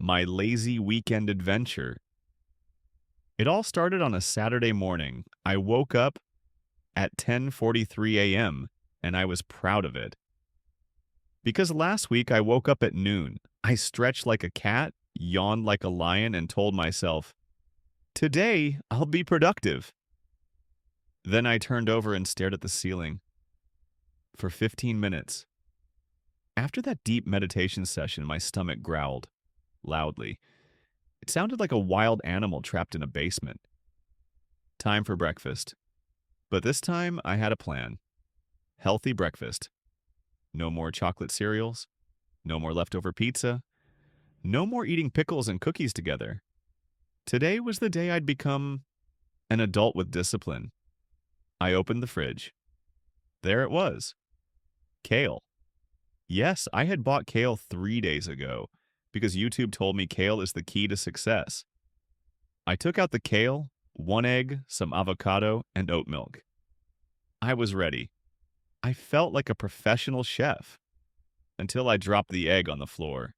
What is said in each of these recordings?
My lazy weekend adventure. It all started on a Saturday morning. I woke up at 10:43 a.m. and I was proud of it. Because last week I woke up at noon. I stretched like a cat, yawned like a lion, and told myself, "Today I'll be productive." Then I turned over and stared at the ceiling for 15 minutes. After that deep meditation session, my stomach growled loudly. It sounded like a wild animal trapped in a basement. Time for breakfast. But this time I had a plan. Healthy breakfast. No more chocolate cereals. No more leftover pizza. No more eating pickles and cookies together. Today was the day I'd become an adult with discipline. I opened the fridge. There it was. Kale. Yes, I had bought kale 3 days ago because YouTube told me kale is the key to success. I took out the kale, one egg, some avocado, and oat milk. I was ready. I felt like a professional chef until I dropped the egg on the floor.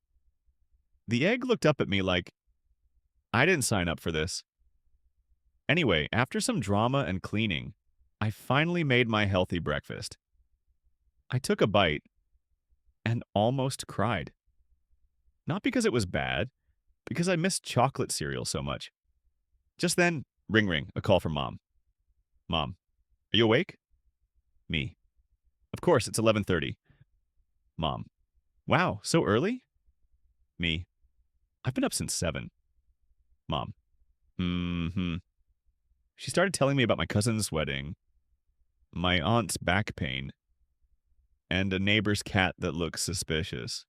The egg looked up at me like, I didn't sign up for this. Anyway, after some drama and cleaning, I finally made my healthy breakfast. I took a bite and almost cried. Not because it was bad, because I missed chocolate cereal so much. Just then, ring ring, a call from Mom. Mom, are you awake? Me. Of course, it's 11:30. Mom. Wow, so early? Me. I've been up since 7. Mom. Mm-hmm. She started telling me about my cousin's wedding, my aunt's back pain, and a neighbor's cat that looks suspicious.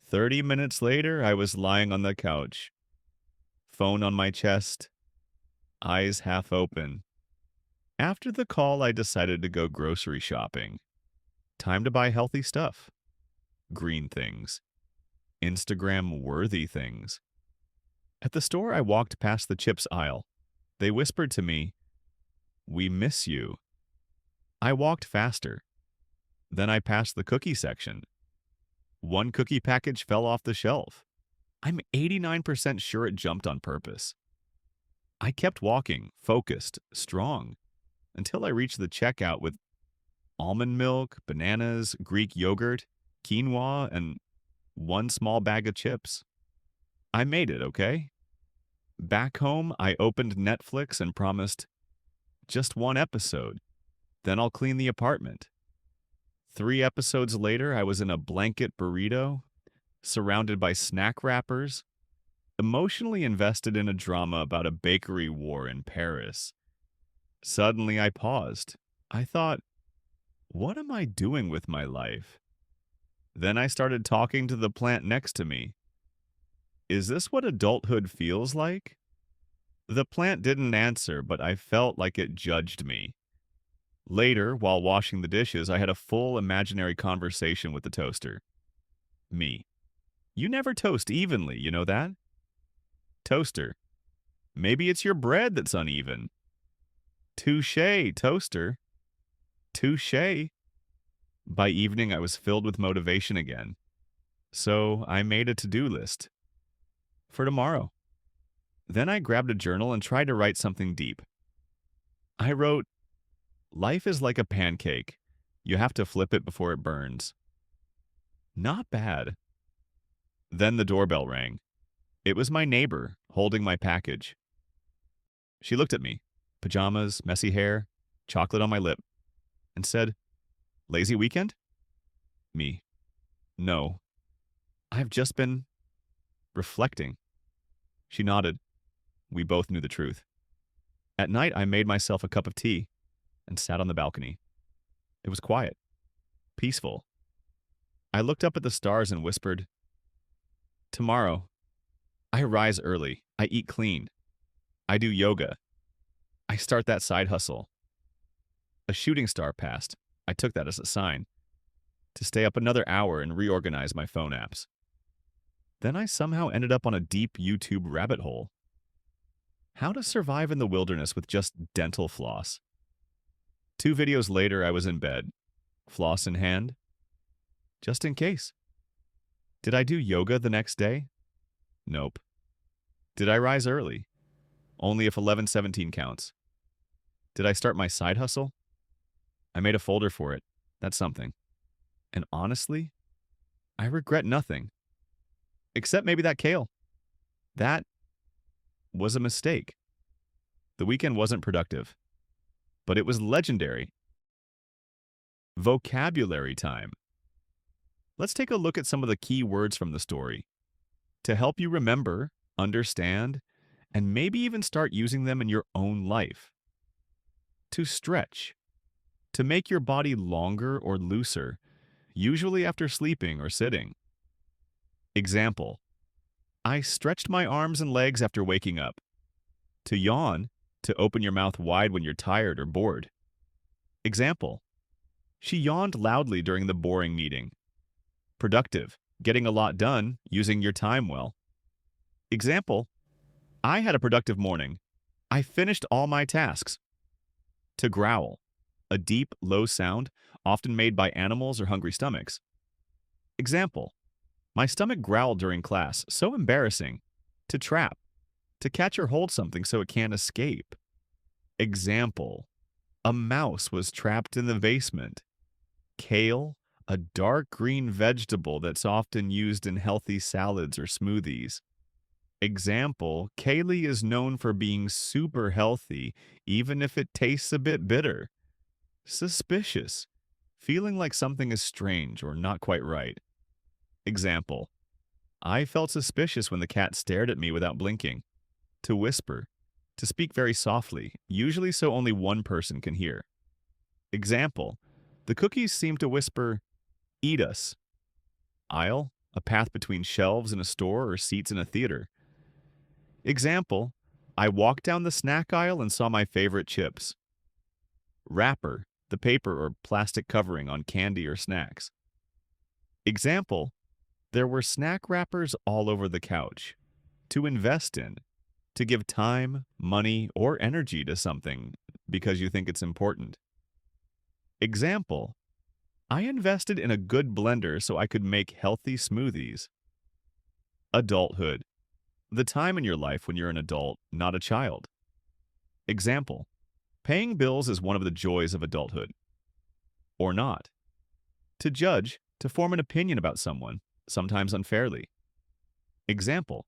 30 minutes later, I was lying on the couch, phone on my chest, eyes half open. After the call, I decided to go grocery shopping. Time to buy healthy stuff. Green things. Instagram-worthy things. At the store, I walked past the chips aisle. They whispered to me, "We miss you." I walked faster. Then I passed the cookie section. One cookie package fell off the shelf. I'm 89% sure it jumped on purpose. I kept walking, focused, strong, until I reached the checkout with almond milk, bananas, Greek yogurt, quinoa, and one small bag of chips. I made it, okay? Back home, I opened Netflix and promised just one episode. Then I'll clean the apartment. 3 episodes later, I was in a blanket burrito, surrounded by snack wrappers, emotionally invested in a drama about a bakery war in Paris. Suddenly, I paused. I thought, what am I doing with my life? Then I started talking to the plant next to me. Is this what adulthood feels like? The plant didn't answer, but I felt like it judged me. Later, while washing the dishes, I had a full imaginary conversation with the toaster. Me. You never toast evenly, you know that? Toaster. Maybe it's your bread that's uneven. Touché, toaster. Touché. By evening, I was filled with motivation again. So I made a to-do list. For tomorrow. Then I grabbed a journal and tried to write something deep. I wrote, life is like a pancake. You have to flip it before it burns. Not bad. Then the doorbell rang. It was my neighbor holding my package. She looked at me, pajamas, messy hair, chocolate on my lip, and said, "Lazy weekend?" Me. No. I've just been reflecting. She nodded. We both knew the truth. At night, I made myself a cup of tea and sat on the balcony. It was quiet, peaceful. I looked up at the stars and whispered, tomorrow, I rise early. I eat clean. I do yoga. I start that side hustle. A shooting star passed. I took that as a sign to stay up another hour and reorganize my phone apps. Then I somehow ended up on a deep YouTube rabbit hole. How to survive in the wilderness with just dental floss. 2 videos later, I was in bed, floss in hand, just in case. Did I do yoga the next day? Nope. Did I rise early? Only if 11:17 counts. Did I start my side hustle? I made a folder for it. That's something. And honestly, I regret nothing. Except maybe that kale. That was a mistake. The weekend wasn't productive, but it was legendary. Vocabulary time. Let's take a look at some of the key words from the story to help you remember, understand, and maybe even start using them in your own life. To stretch. To make your body longer or looser, usually after sleeping or sitting. Example. I stretched my arms and legs after waking up. To yawn. To open your mouth wide when you're tired or bored. Example. She yawned loudly during the boring meeting. Productive. Getting a lot done, using your time well. Example. I had a productive morning. I finished all my tasks. To growl. A deep, low sound, often made by animals or hungry stomachs. Example. My stomach growled during class, so embarrassing. To trap. To catch or hold something so it can't escape. Example. A mouse was trapped in the basement. Kale. A dark green vegetable that's often used in healthy salads or smoothies. Example, kale is known for being super healthy, even if it tastes a bit bitter. Suspicious, feeling like something is strange or not quite right. Example, I felt suspicious when the cat stared at me without blinking. To whisper, to speak very softly, usually so only one person can hear. Example, the cookies seem to whisper, eat us. Aisle, a path between shelves in a store or seats in a theater. Example, I walked down the snack aisle and saw my favorite chips. Wrapper, the paper or plastic covering on candy or snacks. Example, there were snack wrappers all over the couch. To invest in, to give time, money, or energy to something because you think it's important. Example, I invested in a good blender so I could make healthy smoothies. Adulthood. The time in your life when you're an adult, not a child. Example. Paying bills is one of the joys of adulthood. Or not. To judge, to form an opinion about someone, sometimes unfairly. Example.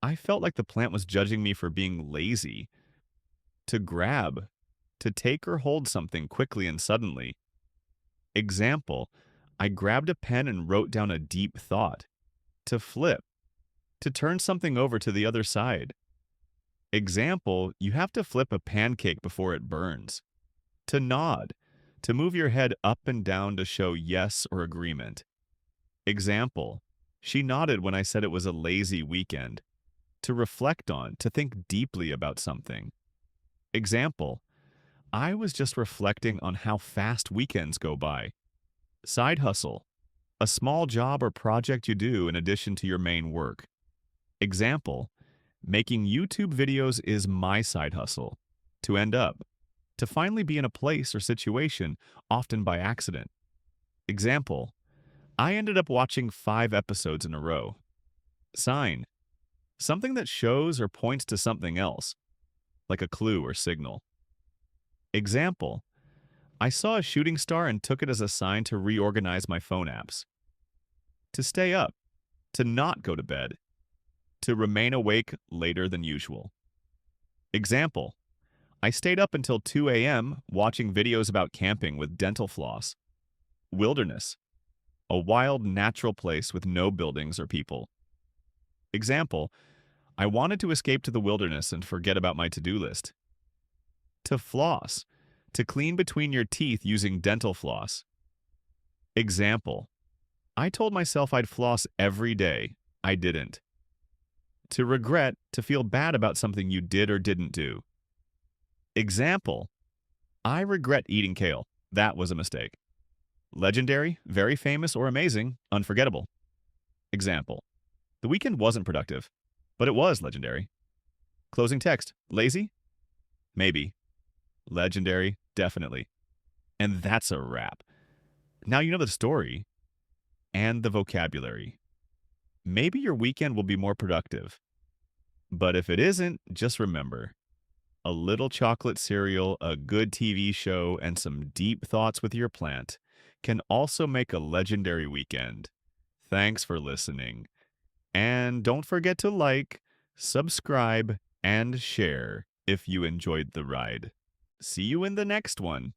I felt like the plant was judging me for being lazy. To grab, to take or hold something quickly and suddenly. Example, I grabbed a pen and wrote down a deep thought. To flip, to turn something over to the other side. Example, you have to flip a pancake before it burns. To nod, to move your head up and down to show yes or agreement. Example, she nodded when I said it was a lazy weekend. To reflect on, to think deeply about something. Example, I was just reflecting on how fast weekends go by. Side hustle, a small job or project you do in addition to your main work. Example, making YouTube videos is my side hustle. To end up, to finally be in a place or situation, often by accident. Example, I ended up watching 5 episodes in a row. Sign, something that shows or points to something else, like a clue or signal. Example, I saw a shooting star and took it as a sign to reorganize my phone apps. To stay up, to not go to bed, to remain awake later than usual. Example, I stayed up until 2 a.m. watching videos about camping with dental floss. Wilderness, a wild natural place with no buildings or people. Example, I wanted to escape to the wilderness and forget about my to-do list. To floss, to clean between your teeth using dental floss. Example, I told myself I'd floss every day. I didn't. To regret, to feel bad about something you did or didn't do. Example, I regret eating kale. That was a mistake. Legendary, very famous or amazing, unforgettable. Example, the weekend wasn't productive, but it was legendary. Closing text, lazy? Maybe. Legendary, definitely. And that's a wrap. Now you know the story and the vocabulary. maybe your weekend will be more productive. But if it isn't, just remember, a little chocolate cereal, a good TV show, and some deep thoughts with your plant can also make a legendary weekend. Thanks for listening. And don't forget to like, subscribe, and share if you enjoyed the ride. See you in the next one.